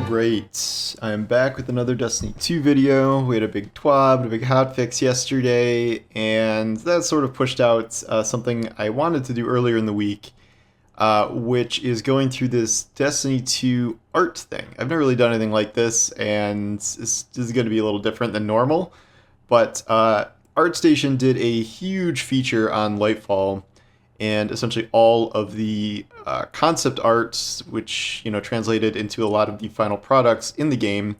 Alright, I'm back with another Destiny 2 video. We had a big TWAB, a big hotfix yesterday, and that sort of pushed out something I wanted to do earlier in the week, which is going through this Destiny 2 art thing. I've never really done anything like this, and this is going to be a little different than normal, but ArtStation did a huge feature on Lightfall, and essentially all of the concept arts, which translated into a lot of the final products in the game.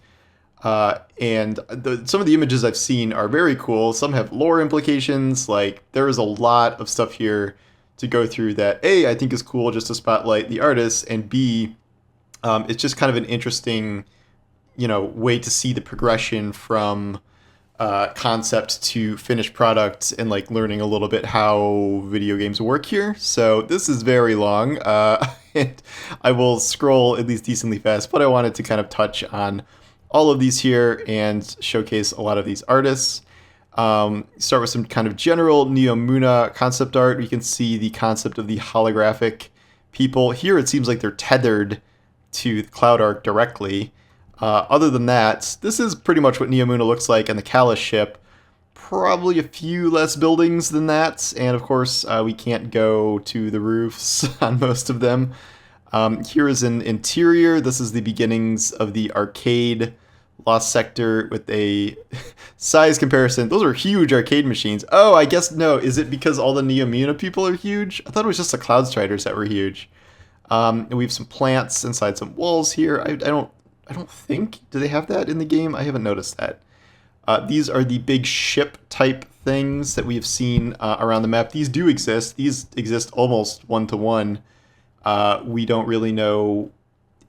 And some of the images I've seen are very cool. Some have lore implications. Like, there is a lot of stuff here to go through that A, I think is cool just to spotlight the artists, and B, it's just kind of an interesting way to see the progression from concept to finished product, and like learning a little bit how video games work here. So this is very long, and I will scroll at least decently fast, but I wanted to kind of touch on all of these here and showcase a lot of these artists. Start with some kind of general Neomuna concept art. You can see the concept of the holographic people. Here it seems like they're tethered to the Cloud Arc directly. Other than that, this is pretty much what Neomuna looks like, and the Callus ship. Probably a few less buildings than that, and of course we can't go to the roofs on most of them. Here is an interior. This is the beginnings of the arcade Lost Sector with a size comparison. Those are huge arcade machines. Oh, I guess no. Is it because all the Neomuna people are huge? I thought it was just the Cloud Striders that were huge. And we have some plants inside some walls here. I don't think, do they have that in the game? I haven't noticed that. These are the big ship type things that we have seen around the map. These do exist. These exist almost one-to-one. We don't really know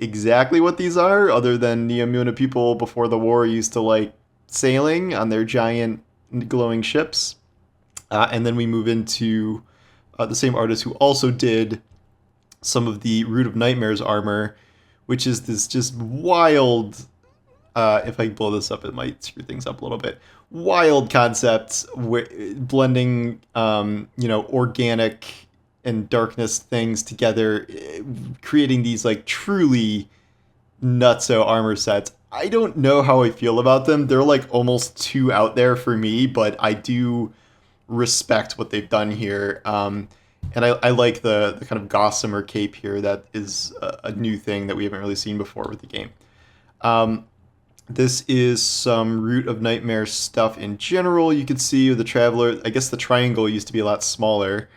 exactly what these are, other than Neomuna people before the war used to like sailing on their giant glowing ships. And then we move into the same artist who also did some of the Root of Nightmares armor, which is this just wild, if I blow this up, it might screw things up a little bit, wild concept, blending, organic and darkness things together, creating these like truly nutso armor sets. I don't know how I feel about them. They're like almost too out there for me, but I do respect what they've done here. And I like the kind of gossamer cape here. That is a new thing that we haven't really seen before with the game. This is some Root of Nightmare stuff in general. You can see the Traveler. I guess the triangle used to be a lot smaller.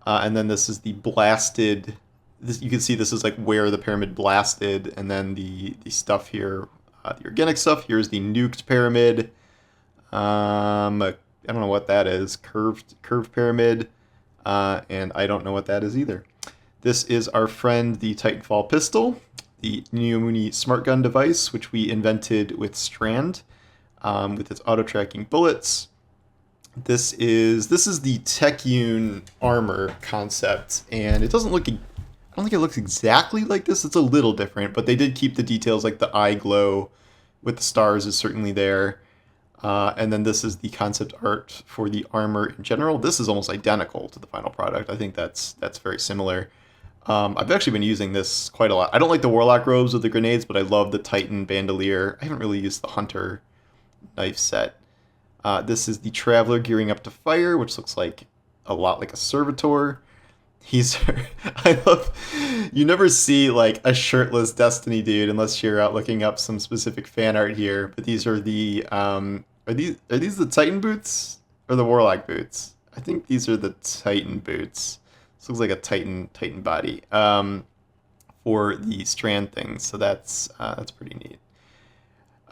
And then this is the blasted. You can see this is like where the pyramid blasted. And then the stuff here, the organic stuff. Here's the nuked pyramid. I don't know what that is. Curved pyramid. And I don't know what that is either. This is our friend, the Titanfall pistol, the Neomuna smart gun device, which we invented with Strand, with its auto-tracking bullets. This is the Techune armor concept, and it doesn't look, I don't think it looks exactly like this. It's a little different, but they did keep the details, like the eye glow with the stars is certainly there. And then this is the concept art for the armor in general. This is almost identical to the final product. I think that's very similar. I've actually been using this quite a lot. I don't like the Warlock robes with the grenades, but I love the Titan bandolier. I haven't really used the Hunter knife set. This is the Traveler gearing up to fire, which looks like a lot like a Servitor. I love, you never see like a shirtless Destiny dude unless you're out looking up some specific fan art here. But these are the, are these the Titan boots or the Warlock boots? I think these are the Titan boots. This looks like a Titan body for the strand thing. So that's pretty neat.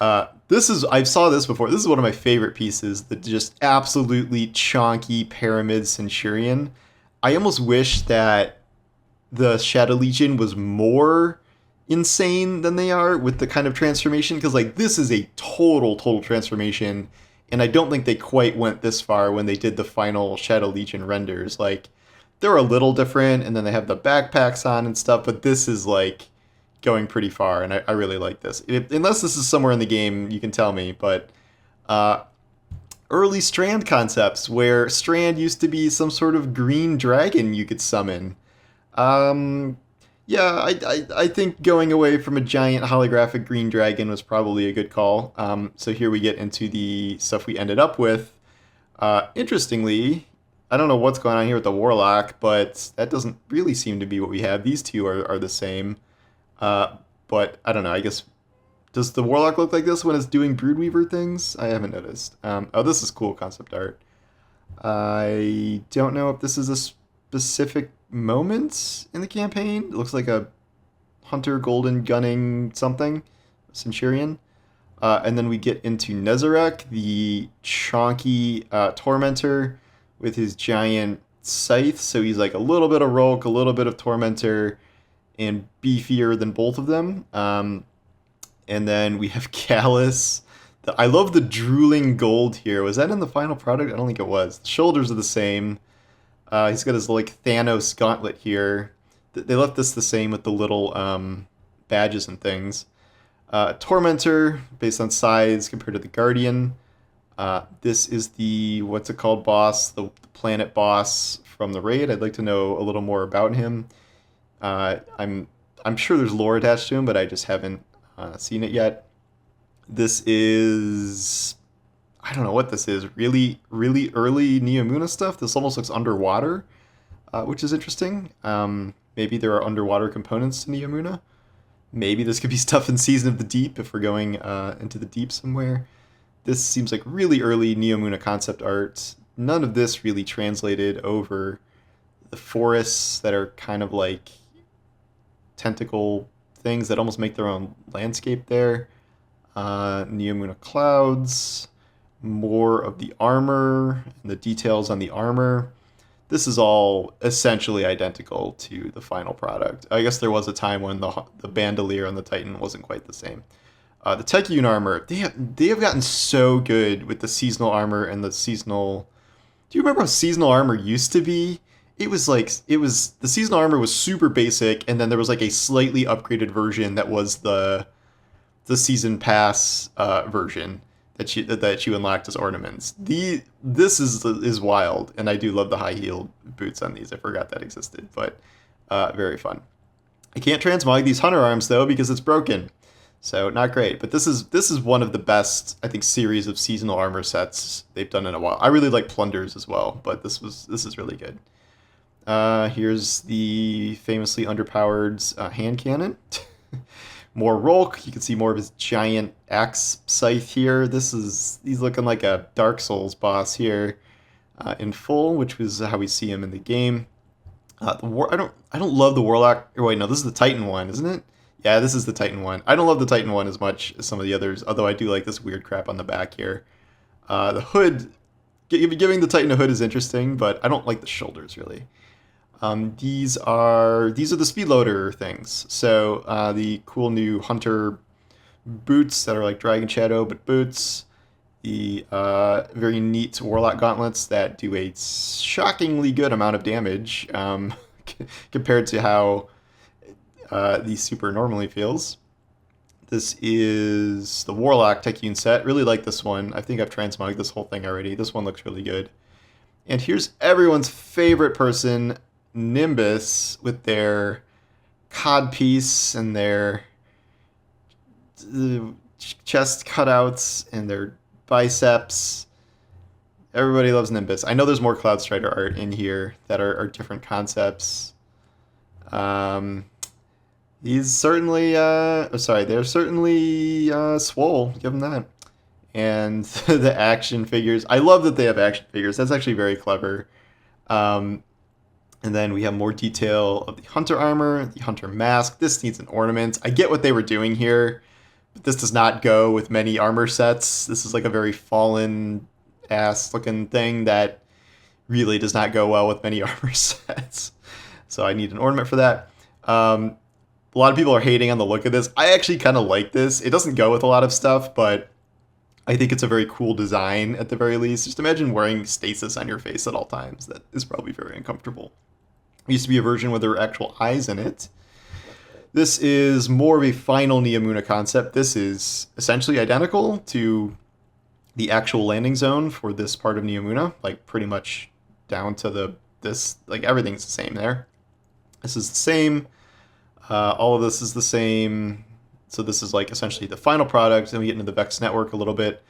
I saw this before. This is one of my favorite pieces. The just absolutely chonky Pyramid Centurion. I almost wish that the Shadow Legion was more insane than they are with the kind of transformation, because like this is a total transformation, and I don't think they quite went this far when they did the final Shadow Legion renders. Like, they're a little different, and then they have the backpacks on and stuff, but this is like going pretty far, and I really like this. Unless this is somewhere in the game, you can tell me, but early Strand concepts, where Strand used to be some sort of green dragon you could summon. Yeah, I think going away from a giant holographic green dragon was probably a good call. So here we get into the stuff we ended up with. Interestingly, I don't know what's going on here with the Warlock, but that doesn't really seem to be what we have. These two are the same. But I don't know. I guess, does the Warlock look like this when it's doing Broodweaver things? I haven't noticed. Oh, this is cool concept art. I don't know if this is a specific moment in the campaign. It looks like a hunter golden gunning something, Centurion. And then we get into Nezarek, the chonky Tormentor with his giant scythe. So he's like a little bit of Rolk, a little bit of Tormentor, and beefier than both of them. And then we have Callus. I love the drooling gold here. Was that in the final product? I don't think it was. The shoulders are the same. He's got his like Thanos gauntlet here. They left this the same with the little badges and things. Tormentor, based on size compared to the Guardian. This is the, what's it called, boss? The planet boss from the raid. I'd like to know a little more about him. I'm sure there's lore attached to him, but I just haven't seen it yet. This is, I don't know what this is. Really, really early Neomuna stuff. This almost looks underwater, which is interesting. Maybe there are underwater components to Neomuna. Maybe this could be stuff in Season of the Deep if we're going into the deep somewhere. This seems like really early Neomuna concept art. None of this really translated over the forests that are kind of like tentacle things that almost make their own landscape there. Neomuna clouds, more of the armor, and the details on the armor. This is all essentially identical to the final product. I guess there was a time when the bandolier on the Titan wasn't quite the same. The Techune armor, they have gotten so good with the seasonal armor and the seasonal. Do you remember how seasonal armor used to be? The seasonal armor was super basic, and then there was like a slightly upgraded version that was the season pass version that you unlocked as ornaments. This is wild, and I do love the high heel boots on these. I forgot that existed, but very fun. I can't transmog these hunter arms though because it's broken, so not great. But this is one of the best, I think, series of seasonal armor sets they've done in a while. I really like plunders as well, but this is really good. Here's the famously underpowered hand cannon. More Rolk. You can see more of his giant axe scythe here. He's looking like a Dark Souls boss here in full, which was how we see him in the game. I don't love the Warlock. Or wait, no, this is the Titan one, isn't it? Yeah, this is the Titan one. I don't love the Titan one as much as some of the others, although I do like this weird crap on the back here. The hood, giving the Titan a hood is interesting, but I don't like the shoulders really. These are the speedloader things. So the cool new hunter boots that are like Dragon Shadow but boots. The very neat Warlock gauntlets that do a shockingly good amount of damage compared to how the super normally feels. This is the Warlock Techune set. Really like this one. I think I've transmogged this whole thing already. This one looks really good. And here's everyone's favorite person, Nimbus, with their codpiece and their chest cutouts and their biceps. Everybody loves Nimbus. I know there's more Cloud Strider art in here that are different concepts. He's certainly, they're certainly swole, give him that. And the action figures. I love that they have action figures. That's actually very clever. And then we have more detail of the hunter armor, the hunter mask. This needs an ornament. I get what they were doing here, but this does not go with many armor sets. This is like a very fallen ass looking thing that really does not go well with many armor sets. So I need an ornament for that. A lot of people are hating on the look of this. I actually kind of like this. It doesn't go with a lot of stuff, but I think it's a very cool design at the very least. Just imagine wearing stasis on your face at all times. That is probably very uncomfortable. There used to be a version with there were actual eyes in it. This is more of a final Neomuna concept. This is essentially identical to the actual landing zone for this part of Neomuna, like pretty much down to like everything's the same there. This is the same. All of this is the same. So this is like essentially the final product. Then we get into the Vex network a little bit.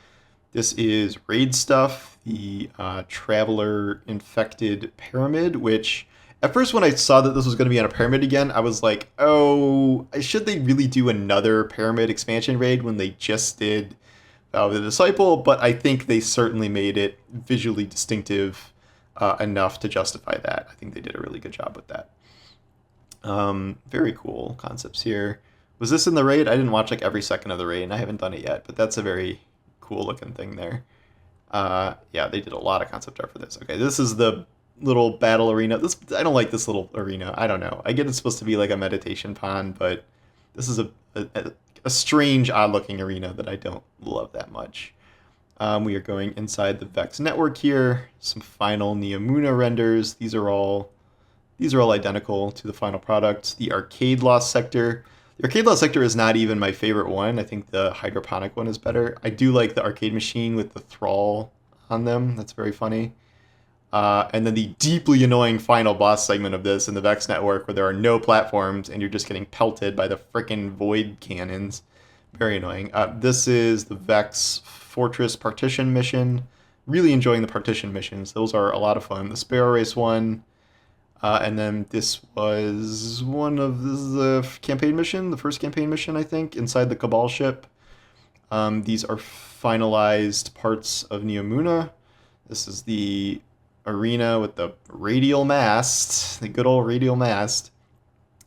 This is raid stuff, the Traveler Infected Pyramid, which at first when I saw that this was going to be on a pyramid again, I was like, oh, should they really do another pyramid expansion raid when they just did the Disciple? But I think they certainly made it visually distinctive enough to justify that. I think they did a really good job with that. Very cool concepts here. Was this in the raid? I didn't watch like every second of the raid, and I haven't done it yet, but that's a very cool looking thing there. Yeah, they did a lot of concept art for this. Okay, this is the little battle arena. I don't like this little arena. I don't know. I get it's supposed to be like a meditation pond, but this is a strange, odd looking arena that I don't love that much. We are going inside the Vex network here. Some final Neomuna renders. These are all identical to the final product. The arcade lost sector. The arcade lost sector is not even my favorite one. I think the hydroponic one is better. I do like the arcade machine with the thrall on them. That's very funny. And then the deeply annoying final boss segment of this in the Vex network where there are no platforms and you're just getting pelted by the frickin' void cannons. Very annoying. This is the Vex Fortress Partition mission. Really enjoying the partition missions. Those are a lot of fun. The Sparrow Race one. And then this was the campaign mission, the first campaign mission, I think, inside the Cabal ship. These are finalized parts of Neomuna. This is the arena with the radial mast, the good old radial mast.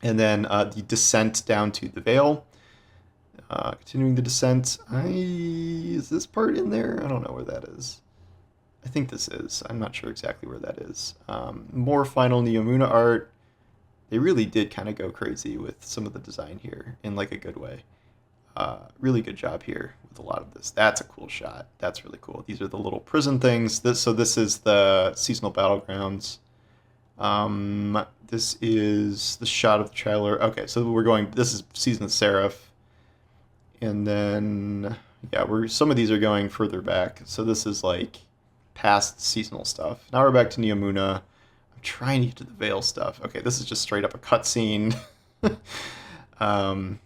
And then the descent down to the Vale. Continuing the descent. Is this part in there? I don't know where that is. I think this is. I'm not sure exactly where that is. More final Neomuna art. They really did kind of go crazy with some of the design here in like a good way. Really good job here with a lot of this. That's a cool shot. That's really cool. These are the little prison things. This is the seasonal battlegrounds. This is the shot of the Traveler. Okay, so this is Season of Seraph. And then, yeah, some of these are going further back. So this is like past seasonal stuff. Now we're back to Neomuna. I'm trying to get to the Vale stuff. Okay, this is just straight up a cutscene.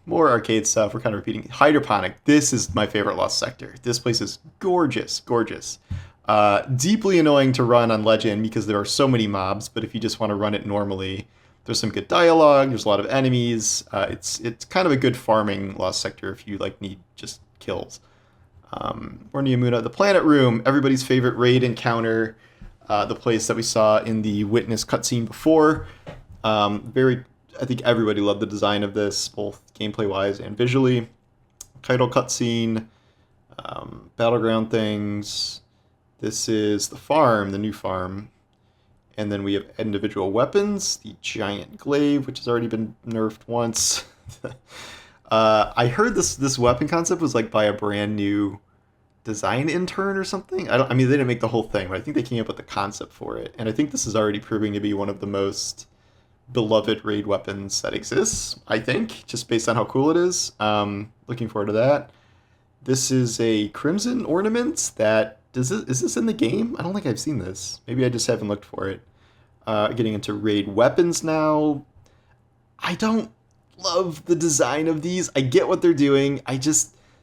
More arcade stuff. We're kind of repeating. Hydroponic. This is my favorite Lost Sector. This place is gorgeous, gorgeous. Deeply annoying to run on Legend because there are so many mobs, but if you just want to run it normally, there's some good dialogue, there's a lot of enemies. It's kind of a good farming Lost Sector if you like need just kills. Or Neomuna, the Planet Room, everybody's favorite raid encounter, the place that we saw in the Witness cutscene before. I think everybody loved the design of this, both gameplay-wise and visually. Title cutscene, battleground things. This is the farm, the new farm. And then we have individual weapons, the giant glaive, which has already been nerfed once. I heard this weapon concept was like by a brand new design intern or something. I mean, they didn't make the whole thing, but I think they came up with the concept for it. And I think this is already proving to be one of the most beloved raid weapons that exists, I think, just based on how cool it is. Looking forward to that. This is a crimson ornament that is this in the game? I don't think I've seen this. Maybe I just haven't looked for it. Getting into raid weapons now. I don't love the design of these. I get what they're doing.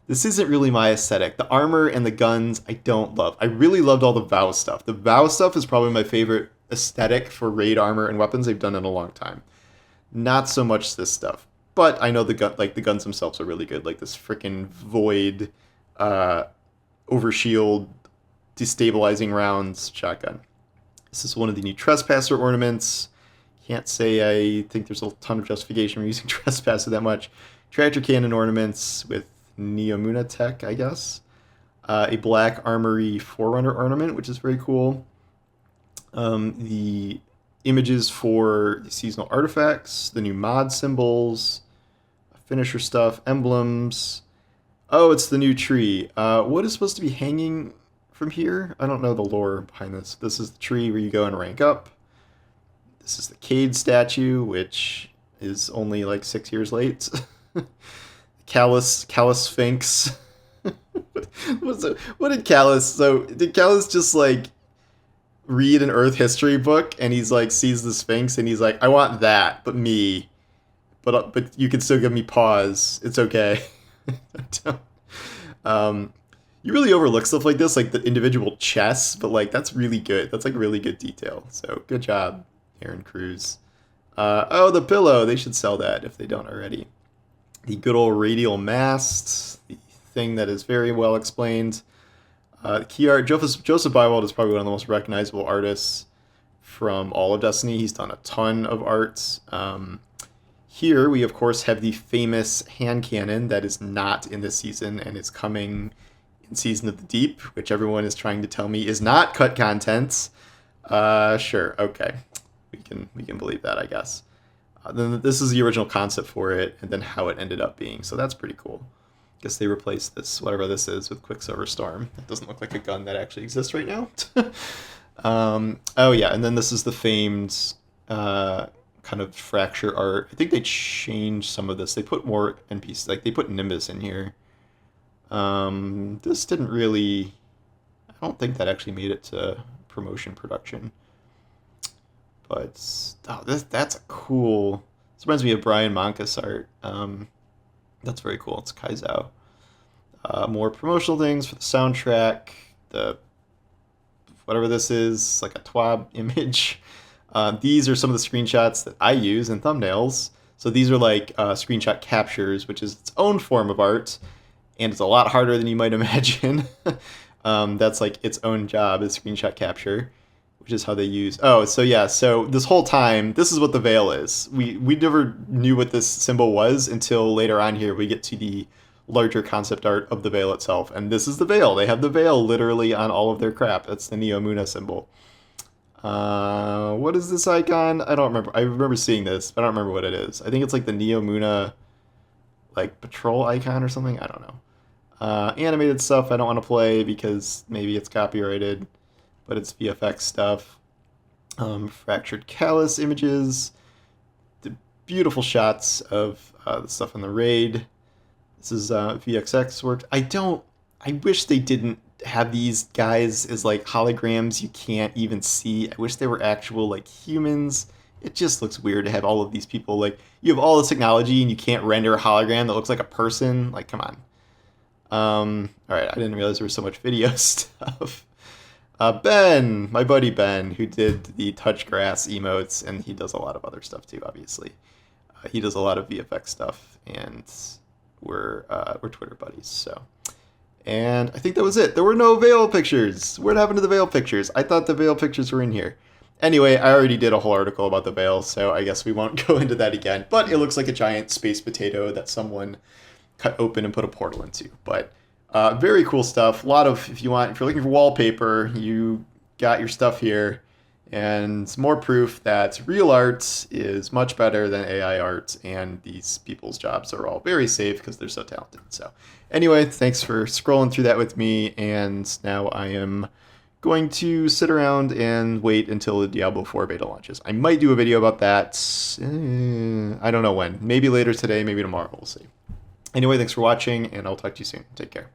This isn't really my aesthetic. The armor and the guns, I don't love. I really loved all the VOW stuff. The VOW stuff is probably my favorite aesthetic for raid armor and weapons they've done in a long time. Not so much this stuff. But I know the guns themselves are really good. Like this freaking void overshield destabilizing rounds shotgun. This is one of the new Trespasser ornaments. Can't say I think there's a ton of justification for using Trespasser that much. Tractor cannon ornaments with Neomuna tech, I guess. A black armory Forerunner ornament, which is very cool. The images for the seasonal artifacts, the new mod symbols, finisher stuff, emblems. Oh, it's the new tree. What is supposed to be hanging from here? I don't know the lore behind this. This is the tree where you go and rank up. This is the Cade statue, which is only like 6 years late. Callus Sphinx. What did Callus? So did Callus just like read an Earth history book and he's like sees the Sphinx and he's like, I want that, but me. but you can still give me pause. It's okay. You really overlook stuff like this, like the individual chests, but like that's really good. That's like really good detail. So good job, Aaron Cruz. Oh, the pillow. They should sell that if they don't already. The good old radial mast, the thing that is very well explained. Key art. Joseph Bywald is probably one of the most recognizable artists from all of Destiny. He's done a ton of art. Here we, of course, have the famous hand cannon that is not in this season and is coming in Season of the Deep, which everyone is trying to tell me is not cut content. Sure, okay. We can believe that, I guess. Then this is the original concept for it, and then how it ended up being. So that's pretty cool. Guess they replaced this, whatever this is, with Quicksilver Storm. It doesn't look like a gun that actually exists right now. Oh yeah, and then this is the famed kind of fracture art. I think they changed some of this. They put more NPCs, like they put Nimbus in here. This didn't really, I don't think that actually made it to promotion production. But oh, that's a cool. This reminds me of Brian Monkus art. That's very cool. It's Kaizao. More promotional things for the soundtrack. The whatever this is, like a TWAB image. These are some of the screenshots that I use in thumbnails. So these are like screenshot captures, which is its own form of art, and it's a lot harder than you might imagine. That's like its own job is screenshot capture, which is how they use. Oh, so yeah, so this whole time, this is what the veil is. We never knew what this symbol was until later on here we get to the larger concept art of the veil itself. And this is the veil. They have the veil literally on all of their crap. That's the Neomuna symbol. What is this icon? I don't remember. I remember seeing this, but I don't remember what it is. I think it's like the Neomuna like patrol icon or something. I don't know. Animated stuff I don't want to play because maybe it's copyrighted. But it's VFX stuff. Fractured callus images. The beautiful shots of the stuff in the raid. This is VXX work. I wish they didn't have these guys as like holograms you can't even see. I wish they were actual like humans. It just looks weird to have all of these people like you have all this technology and you can't render a hologram that looks like a person. Like, come on. All right, I didn't realize there was so much video stuff. Ben, my buddy Ben, who did the touch grass emotes, and he does a lot of other stuff too, obviously. He does a lot of VFX stuff, and we're Twitter buddies, so. And I think that was it. There were no Veil pictures. What happened to the Veil pictures? I thought the Veil pictures were in here. Anyway, I already did a whole article about the Veil, so I guess we won't go into that again. But it looks like a giant space potato that someone cut open and put a portal into. But very cool stuff. A lot of, if you're looking for wallpaper, you got your stuff here. And more proof that real art is much better than AI art, and these people's jobs are all very safe because they're so talented. So anyway, thanks for scrolling through that with me, and now I am going to sit around and wait until the Diablo 4 beta launches. I might do a video about that. I don't know when. Maybe later today, maybe tomorrow. We'll see. Anyway, thanks for watching, and I'll talk to you soon. Take care.